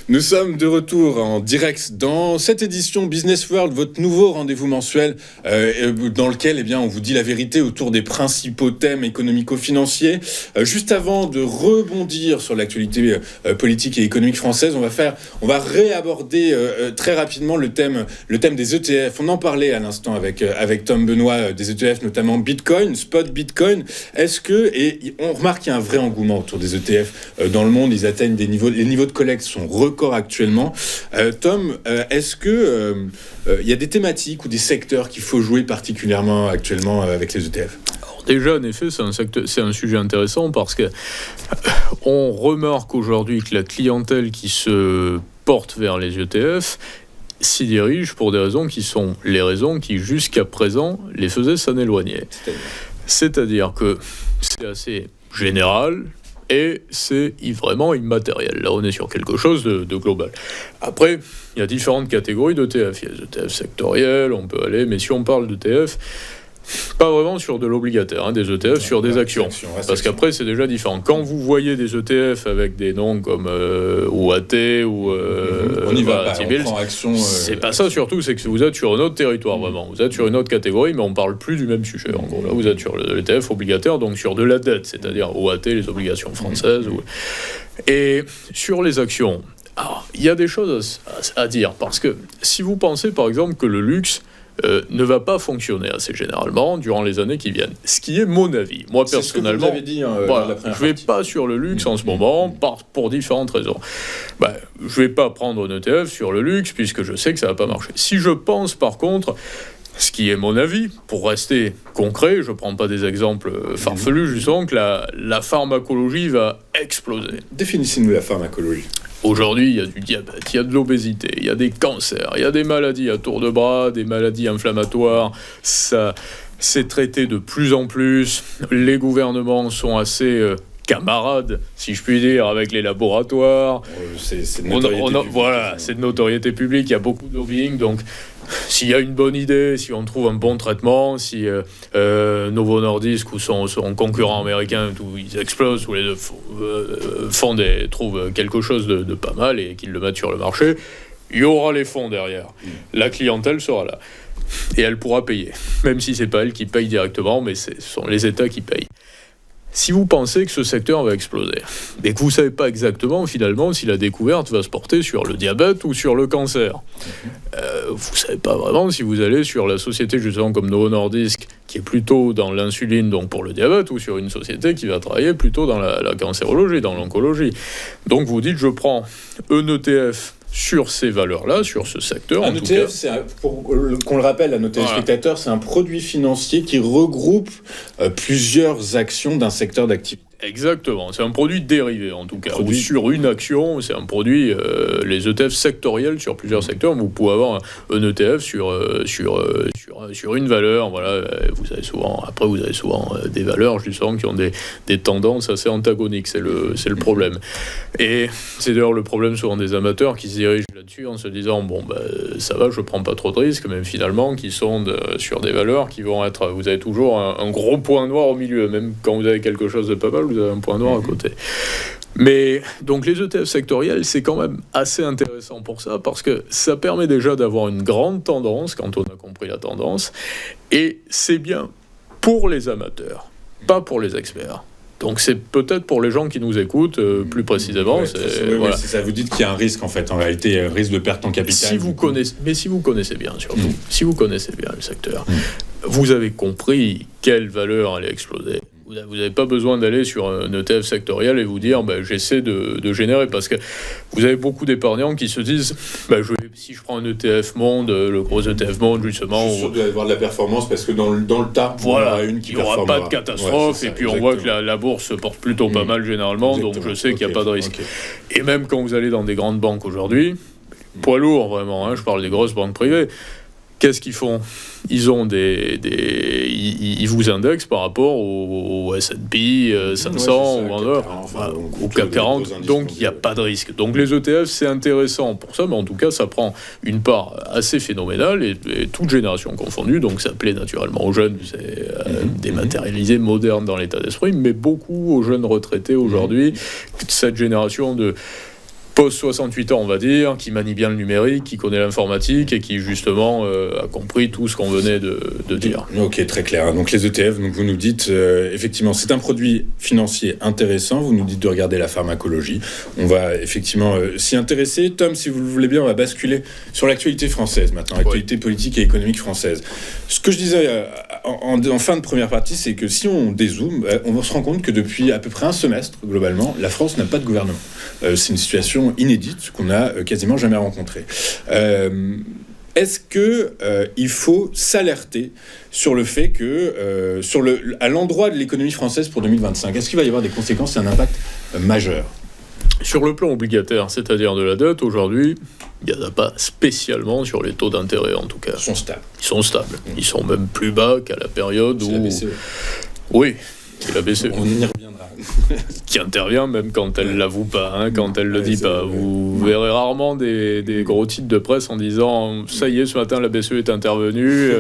Nous sommes de retour en direct dans cette édition Business World, votre nouveau rendez-vous mensuel dans lequel on vous dit la vérité autour des principaux thèmes économico-financiers. Juste avant de rebondir sur l'actualité politique et économique française, on va réaborder très rapidement le thème des ETF. On en parlait à l'instant avec Tom Benoît des ETF, notamment Bitcoin, spot Bitcoin. Et on remarque qu'il y a un vrai engouement autour des ETF dans le monde. Ils atteignent les niveaux de collecte sont records actuellement. Tom, est-ce que il y a des thématiques ou des secteurs qu'il faut jouer particulièrement actuellement avec les ETF ? Alors déjà, en effet, c'est un sujet intéressant parce que on remarque aujourd'hui que la clientèle qui se porte vers les ETF s'y dirige pour des raisons qui sont les raisons qui jusqu'à présent les faisaient s'en éloigner. C'est-à-dire que c'est assez général. Et c'est vraiment immatériel. Là, on est sur quelque chose de global. Après, il y a différentes catégories d'ETF. Il y a des ETF sectoriels, on peut aller... Mais si on parle d'ETF, pas vraiment sur de l'obligataire, des ETF sur des actions. Parce qu'après, c'est déjà différent. Quand vous voyez des ETF avec des noms comme OAT ou on y va pas, on prend action, c'est pas ça surtout, c'est que vous êtes sur un autre territoire vraiment. Vous êtes sur une autre catégorie, mais on parle plus du même sujet. En gros, là, vous êtes sur l'ETF obligataire, donc sur de la dette, c'est-à-dire OAT, les obligations françaises. Et sur les actions, il y a des choses à dire. Parce que si vous pensez, par exemple, que le luxe ne va pas fonctionner assez généralement durant les années qui viennent. Ce qui est mon avis. Moi, personnellement, dit, je ne vais pas sur le luxe en ce moment pour différentes raisons. Je ne vais pas prendre un ETF sur le luxe puisque je sais que ça ne va pas marcher. Si je pense, par contre, ce qui est mon avis, pour rester concret, je ne prends pas des exemples farfelus, justement, que la pharmacologie va exploser. Définissez-nous la pharmacologie. Aujourd'hui, il y a du diabète, il y a de l'obésité, il y a des cancers, il y a des maladies à tour de bras, des maladies inflammatoires. Ça, c'est traité de plus en plus. Les gouvernements sont assez camarades, si je puis dire, avec les laboratoires. C'est de notoriété publique. Voilà, c'est de notoriété publique. Il y a beaucoup de lobbying, donc... S'il y a une bonne idée, si on trouve un bon traitement, si Novo Nordisk ou son concurrent américain, ils explosent ou les deux trouvent quelque chose de pas mal et qu'ils le mettent sur le marché, il y aura les fonds derrière. La clientèle sera là. Et elle pourra payer. Même si c'est pas elle qui paye directement, mais ce sont les États qui payent. Si vous pensez que ce secteur va exploser, mais que vous ne savez pas exactement, finalement, si la découverte va se porter sur le diabète ou sur le cancer, vous ne savez pas vraiment si vous allez sur la société, justement, comme Novo Nordisk, qui est plutôt dans l'insuline, donc pour le diabète, ou sur une société qui va travailler plutôt dans la cancérologie, dans l'oncologie. Donc vous dites, je prends un ETF sur ces valeurs-là, sur ce secteur. Un ETF, pour qu'on le rappelle à nos téléspectateurs, c'est un produit financier qui regroupe plusieurs actions d'un secteur d'activité. Exactement, c'est un produit dérivé en tout cas. Ou sur une action, c'est un produit, les ETF sectoriels sur plusieurs secteurs. Vous pouvez avoir un ETF sur une valeur. Voilà, vous avez souvent des valeurs justement qui ont des tendances assez antagoniques. C'est le problème. Et c'est d'ailleurs le problème souvent des amateurs qui se dirigent là-dessus en se disant ça va, je prends pas trop de risques, même finalement qui sont sur des valeurs qui vont être. Vous avez toujours un gros point noir au milieu, même quand vous avez quelque chose de pas mal. Vous avez un point noir à côté. Mais donc les ETF sectoriels, c'est quand même assez intéressant pour ça, parce que ça permet déjà d'avoir une grande tendance, quand on a compris la tendance, et c'est bien pour les amateurs, pas pour les experts. Donc c'est peut-être pour les gens qui nous écoutent plus précisément. C'est ça. Vous dites qu'il y a un risque en fait, en réalité, un risque de perte en capital. Si vous connaissez bien surtout, si vous connaissez bien le secteur, vous avez compris quelle valeur allait exploser. Vous n'avez pas besoin d'aller sur un ETF sectoriel et vous dire j'essaie de générer, parce que vous avez beaucoup d'épargnants qui se disent si je prends un ETF monde, le gros ETF monde justement, je suis sûr d'avoir de la performance, parce que dans le tas il y aura une qui performera. Il n'y aura pas de catastrophe, et puis exactement. On voit que la bourse se porte plutôt pas mal généralement, exactement. Donc je sais qu'il n'y a pas de risque. Et même quand vous allez dans des grandes banques aujourd'hui, poids lourd vraiment, je parle des grosses banques privées, qu'est-ce qu'ils font ? Ils ont ils vous indexent par rapport au S&P 500 ou CAC 40, donc il n'y a pas de risque. Donc les ETF, c'est intéressant pour ça, mais en tout cas, ça prend une part assez phénoménale, et toute génération confondue, donc ça plaît naturellement aux jeunes, c'est dématérialisé, moderne dans l'état d'esprit, mais beaucoup aux jeunes retraités aujourd'hui, cette génération de post 68 ans, on va dire, qui manie bien le numérique, qui connaît l'informatique et qui, justement, a compris tout ce qu'on venait de dire. Ok, très clair. Donc, les ETF, donc vous nous dites, effectivement, c'est un produit financier intéressant. Vous nous dites de regarder la pharmacologie. On va effectivement s'y intéresser. Tom, si vous le voulez bien, on va basculer sur l'actualité française maintenant, l'actualité politique et économique française. Ce que je disais en fin de première partie, c'est que si on dézoome, on se rend compte que depuis à peu près un semestre, globalement, la France n'a pas de gouvernement. C'est une situation inédite qu'on n'a quasiment jamais rencontrée. Est-ce que il faut s'alerter sur le fait que, à l'endroit de l'économie française pour 2025, est-ce qu'il va y avoir des conséquences et un impact majeur ? Sur le plan obligataire, c'est-à-dire de la dette, aujourd'hui, il n'y en a pas spécialement sur les taux d'intérêt, en tout cas. Ils sont stables. Ils sont stables. Ils sont même plus bas qu'à la période où... la BCE. Oui, c'est la BCE. On y reviendra. Qui intervient même quand elle ne l'avoue pas, quand elle ne le dit pas. Vous verrez rarement des gros titres de presse en disant « ça y est, ce matin, la BCE est intervenue ».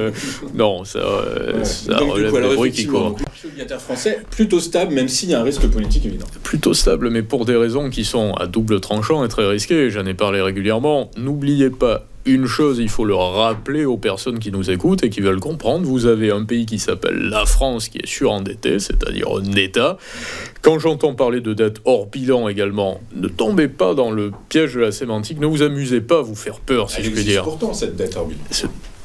Non, ça relève des bruits qui courent. Le marché obligataire français, plutôt stable, même s'il y a un risque politique évident. Plutôt stable, mais pour des raisons qui sont à double tranchant et très risquées. J'en ai parlé régulièrement. N'oubliez pas une chose, il faut le rappeler aux personnes qui nous écoutent et qui veulent comprendre. Vous avez un pays qui s'appelle la France qui est surendetté, c'est-à-dire un État. Quand j'entends parler de dette hors bilan également, ne tombez pas dans le piège de la sémantique. Ne vous amusez pas à vous faire peur, si je puis dire. Pourtant, cette dette hors bilan.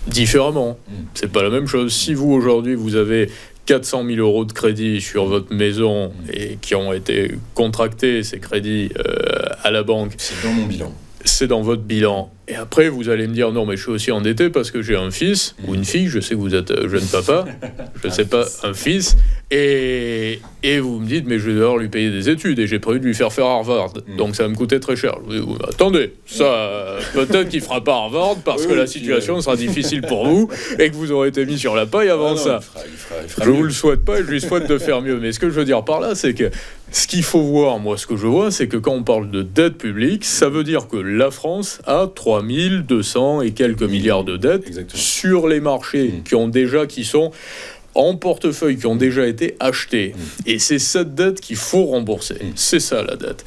Différemment. C'est pas la même chose. Si vous, aujourd'hui, vous avez 400 000 euros de crédit sur votre maison et qui ont été contractés, ces crédits, à la banque... C'est dans mon bilan. C'est dans votre bilan. Et après, vous allez me dire, non, mais je suis aussi endetté parce que j'ai un fils ou une fille. Je sais que vous êtes jeune papa. Je ne sais pas, un fils. Et vous me dites, mais je vais devoir lui payer des études et j'ai prévu de lui faire Harvard. Donc ça va me coûter très cher. Je vous dis, attendez, ça, peut-être qu'il ne fera pas Harvard parce que la situation sera difficile pour vous et que vous aurez été mis sur la paille avant ça. Il fera je ne vous le souhaite pas et je lui souhaite de faire mieux. Mais ce que je veux dire par là, c'est que ce qu'il faut voir, moi, ce que je vois, c'est que quand on parle de dette publique, ça veut dire que la France a 3200 et quelques milliards de dettes sur les marchés qui sont en portefeuille, qui ont déjà été achetés. Et c'est cette dette qu'il faut rembourser. C'est ça, la dette.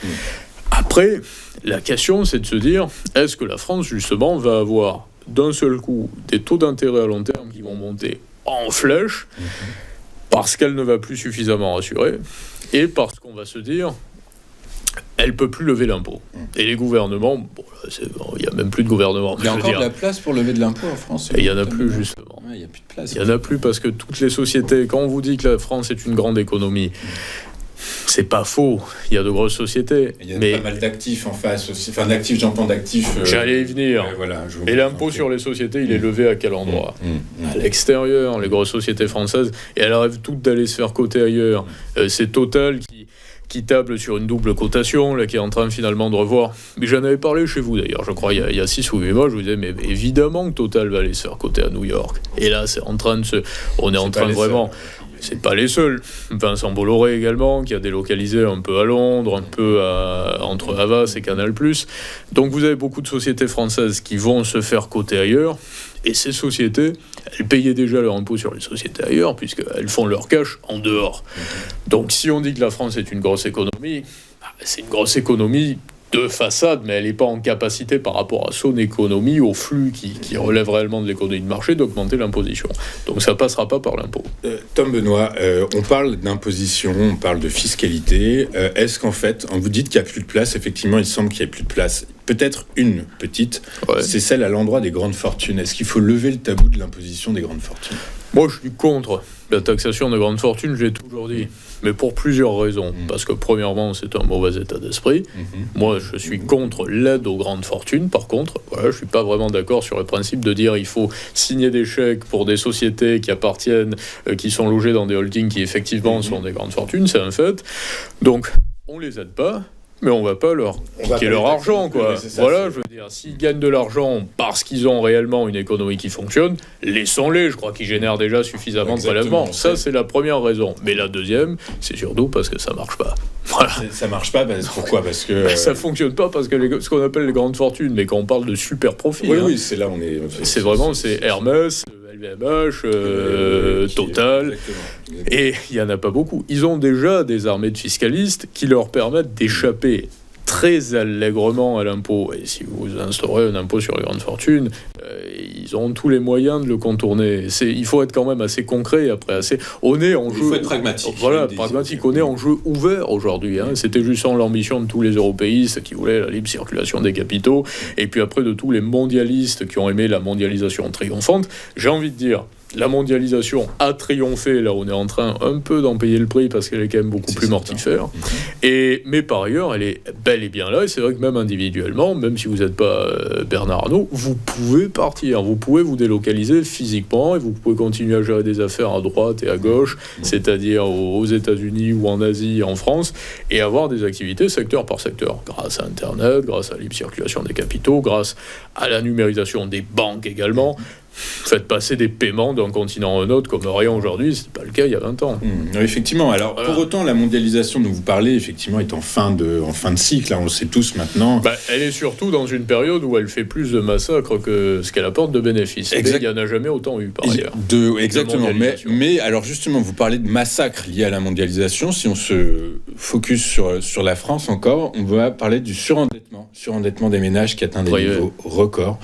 Après, la question, c'est de se dire, est-ce que la France, justement, va avoir d'un seul coup des taux d'intérêt à long terme qui vont monter en flèche parce qu'elle ne va plus suffisamment rassurer et parce qu'on va se dire elle peut plus lever l'impôt. Et les gouvernements, il n'y a même plus de gouvernement. Il y a encore de la place pour lever de l'impôt en France. Et il n'y en a plus, justement. Il n'y a plus de place. Il n'y en a plus parce que toutes les sociétés, quand on vous dit que la France est une grande économie, c'est pas faux. Il y a de grosses sociétés. Il y a pas mal d'actifs en face aussi. Enfin, d'actifs, j'entends d'actifs. J'allais y venir. Voilà, et l'impôt sur les sociétés, il est levé à quel endroit ? À l'extérieur, les grosses sociétés françaises. Et elles rêvent toutes d'aller se faire coter ailleurs. C'est Total qui table sur une double cotation, là, qui est en train finalement de revoir. Mais j'en avais parlé chez vous d'ailleurs, je crois, il y a 6 ou 8 mois, je vous disais, mais évidemment que Total va aller se faire coter à New York. Et là, on est en train de vraiment... C'est pas les seuls. Vincent Bolloré également, qui a délocalisé un peu à Londres, un peu entre Havas et Canal+. Donc vous avez beaucoup de sociétés françaises qui vont se faire coter ailleurs. Et ces sociétés, elles payaient déjà leur impôt sur les sociétés ailleurs, puisqu'elles font leur cash en dehors. Donc si on dit que la France est une grosse économie, c'est une grosse économie de façade, mais elle n'est pas en capacité par rapport à son économie, au flux qui relève réellement de l'économie de marché, d'augmenter l'imposition. Donc ça ne passera pas par l'impôt. Tom Benoît, on parle d'imposition, on parle de fiscalité. Est-ce qu'en fait, vous dites qu'il n'y a plus de place, effectivement, il semble qu'il n'y ait plus de place. Peut-être une petite, c'est celle à l'endroit des grandes fortunes. Est-ce qu'il faut lever le tabou de l'imposition des grandes fortunes ? Moi, je suis contre la taxation des grandes fortunes, je l'ai toujours dit. Mais pour plusieurs raisons. Parce que premièrement, c'est un mauvais état d'esprit. Moi, je suis contre l'aide aux grandes fortunes. Par contre, je ne suis pas vraiment d'accord sur le principe de dire qu'il faut signer des chèques pour des sociétés qui appartiennent, qui sont logées dans des holdings qui effectivement sont des grandes fortunes, c'est un fait. Donc, on les aide pas. Mais on va pas leur piquer leur argent, quoi. Voilà, je veux dire, s'ils gagnent de l'argent parce qu'ils ont réellement une économie qui fonctionne, laissons-les, je crois qu'ils génèrent déjà suffisamment de prélèvements. Ça, c'est la première raison. Mais la deuxième, c'est surtout parce que ça marche pas. Voilà. Ça marche pas, pourquoi ? Parce que... Ça fonctionne pas parce que ce qu'on appelle les grandes fortunes, mais quand on parle de super profits... Oui, c'est là où on est... C'est Hermès... LVMH, Total, exactement. Et il n'y en a pas beaucoup. Ils ont déjà des armées de fiscalistes qui leur permettent d'échapper très allègrement à l'impôt. Et si vous instaurez un impôt sur les grandes fortunes, ils auront tous les moyens de le contourner. Il faut être quand même assez concret, après on est en jeu. Il faut être pragmatique. Voilà, pragmatique. On est en jeu ouvert aujourd'hui. C'était justement l'ambition de tous les européistes qui voulaient la libre circulation des capitaux, et puis après de tous les mondialistes qui ont aimé la mondialisation triomphante. J'ai envie de dire, la mondialisation a triomphé, là on est en train un peu d'en payer le prix parce qu'elle est quand même beaucoup plus mortifère. Mais par ailleurs, elle est bel et bien là, et c'est vrai que même individuellement, même si vous n'êtes pas Bernard Arnault, vous pouvez partir, vous pouvez vous délocaliser physiquement, et vous pouvez continuer à gérer des affaires à droite et à gauche, c'est-à-dire aux États-Unis ou en Asie, en France, et avoir des activités secteur par secteur, grâce à Internet, grâce à la libre circulation des capitaux, grâce à la numérisation des banques également. Faites passer des paiements d'un continent à un autre comme rien aujourd'hui, c'est pas le cas il y a 20 ans. Effectivement. Alors, pour autant, la mondialisation dont vous parlez, effectivement, est en fin de cycle, on le sait tous maintenant. Elle est surtout dans une période où elle fait plus de massacres que ce qu'elle apporte de bénéfices. Mais il n'y en a jamais autant eu, par ailleurs. Exactement. Mais alors, justement, vous parlez de massacres liés à la mondialisation. Si on se focus sur la France encore, on va parler du surendettement des ménages qui atteint des niveaux records.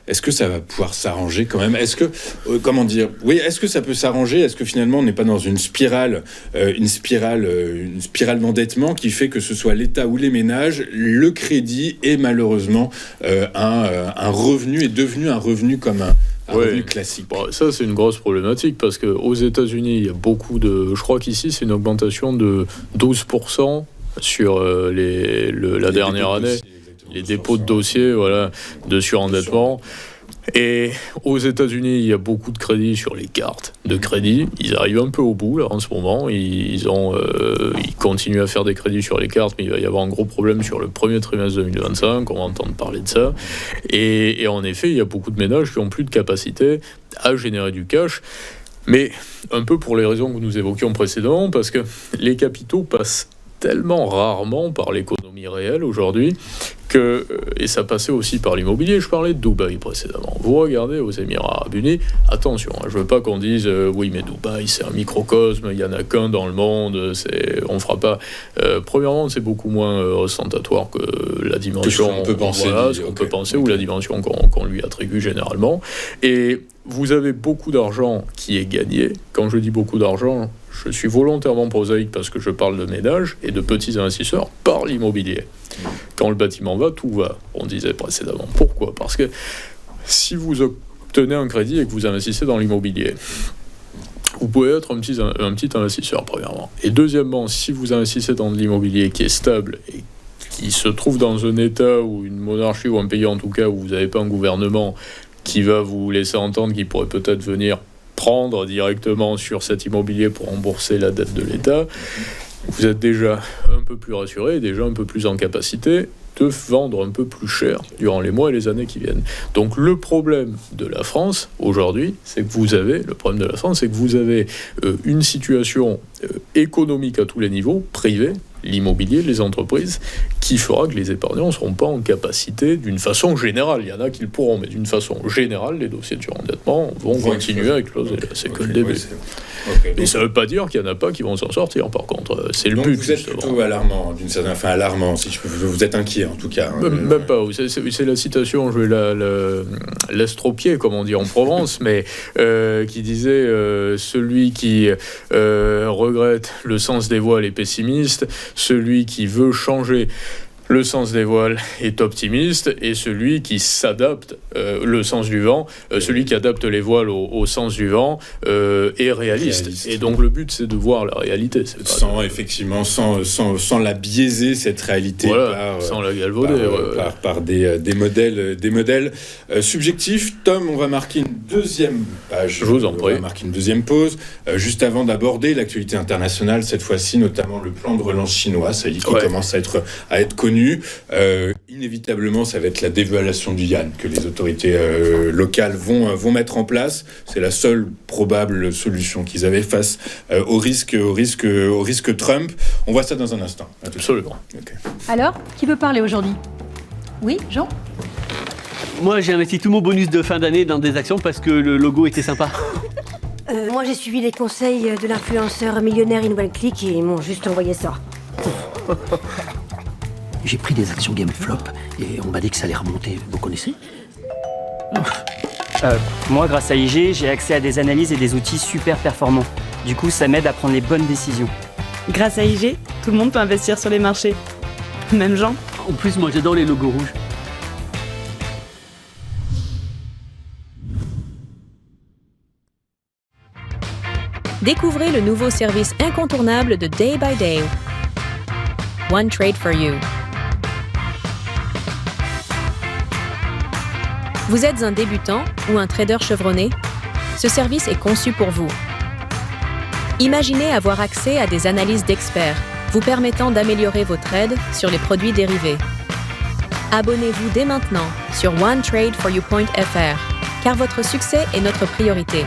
Est-ce que ça va pouvoir s'arranger quand même ? Est-ce que ça peut s'arranger ? Est-ce que finalement on n'est pas dans une spirale d'endettement qui fait que ce soit l'État ou les ménages, le crédit est malheureusement un revenu, est devenu un revenu comme un revenu classique. Ça, c'est une grosse problématique parce qu'aux États-Unis, il y a beaucoup je crois qu'ici, c'est une augmentation de 12% sur la dernière année. Les dépôts de dossiers, de surendettement. Et aux États-Unis, il y a beaucoup de crédits sur les cartes de crédit. Ils arrivent un peu au bout là en ce moment. Ils continuent à faire des crédits sur les cartes, mais il va y avoir un gros problème sur le premier trimestre 2025. On va entendre parler de ça. Et en effet, il y a beaucoup de ménages qui n'ont plus de capacité à générer du cash. Mais un peu pour les raisons que nous évoquions précédemment, parce que les capitaux passent tellement rarement par l'économie réelle aujourd'hui et ça passait aussi par l'immobilier. Je parlais de Dubaï précédemment. Vous regardez aux Émirats Arabes Unis, attention, je veux pas qu'on dise oui mais Dubaï c'est un microcosme, il y en a qu'un dans le monde, on fera pas. Premièrement, c'est beaucoup moins ostentatoire que la dimension qu'on peut penser, ou la dimension qu'on lui attribue généralement. Et vous avez beaucoup d'argent qui est gagné. Quand je dis beaucoup d'argent, je suis volontairement prosaïque parce que je parle de ménages et de petits investisseurs par l'immobilier. Quand le bâtiment va, tout va, on disait précédemment. Pourquoi ? Parce que si vous obtenez un crédit et que vous investissez dans l'immobilier, vous pouvez être un petit investisseur, premièrement. Et deuxièmement, si vous investissez dans de l'immobilier qui est stable et qui se trouve dans un État ou une monarchie ou un pays en tout cas où vous n'avez pas un gouvernement qui va vous laisser entendre qu'il pourrait peut-être venir prendre directement sur cet immobilier pour rembourser la dette de l'État, vous êtes déjà un peu plus rassuré, déjà un peu plus en capacité de vendre un peu plus cher durant les mois et les années qui viennent. Donc le problème de la France aujourd'hui, c'est que vous avez une situation économique à tous les niveaux, privée, l'immobilier, les entreprises, qui fera que les épargnants ne seront pas en capacité, d'une façon générale, il y en a qui le pourront, mais d'une façon générale, les dossiers de surendettement vont continuer à écloser. C'est que le début. Mais ça ne veut pas dire qu'il n'y en a pas qui vont s'en sortir, par contre. C'est le but. Vous êtes plutôt alarmant, alarmant, si je peux, vous êtes inquiet en tout cas. Même pas, c'est la citation, je vais l'estropier, comme on dit en Provence, mais qui disait celui qui regrette le sens des voiles est pessimiste, celui qui veut changer le sens des voiles est optimiste, et celui qui s'adapte, le sens du vent, celui qui adapte les voiles au sens du vent est réaliste. Et donc le but, c'est de voir la réalité. Sans la biaiser, cette réalité, sans la galvauder. Par des modèles subjectifs. Tom, on va marquer une deuxième page. Je vous en prie. On va marquer une deuxième pause, juste avant d'aborder l'actualité internationale, cette fois-ci notamment le plan de relance chinois, ça y est, qui commence à être connu. Inévitablement, ça va être la dévaluation du yuan que les autorités locales vont mettre en place. C'est la seule probable solution qu'ils avaient face au risque Trump. On voit ça dans un instant. Absolument. Okay. Alors, qui veut parler aujourd'hui ? Oui, Jean ? Moi, j'ai investi tout mon bonus de fin d'année dans des actions parce que le logo était sympa. Moi, j'ai suivi les conseils de l'influenceur millionnaire In One Click et ils m'ont juste envoyé ça. J'ai pris des actions GameFlop et on m'a dit que ça allait remonter. Vous connaissez? Moi, grâce à IG, j'ai accès à des analyses et des outils super performants. Du coup, ça m'aide à prendre les bonnes décisions. Grâce à IG, tout le monde peut investir sur les marchés. Même Jean. En plus, moi, j'adore les logos rouges. Découvrez le nouveau service incontournable de Day by Day. One Trade for You. Vous êtes un débutant ou un trader chevronné? Ce service est conçu pour vous. Imaginez avoir accès à des analyses d'experts, vous permettant d'améliorer vos trades sur les produits dérivés. Abonnez-vous dès maintenant sur onetradeforyou.fr, car votre succès est notre priorité.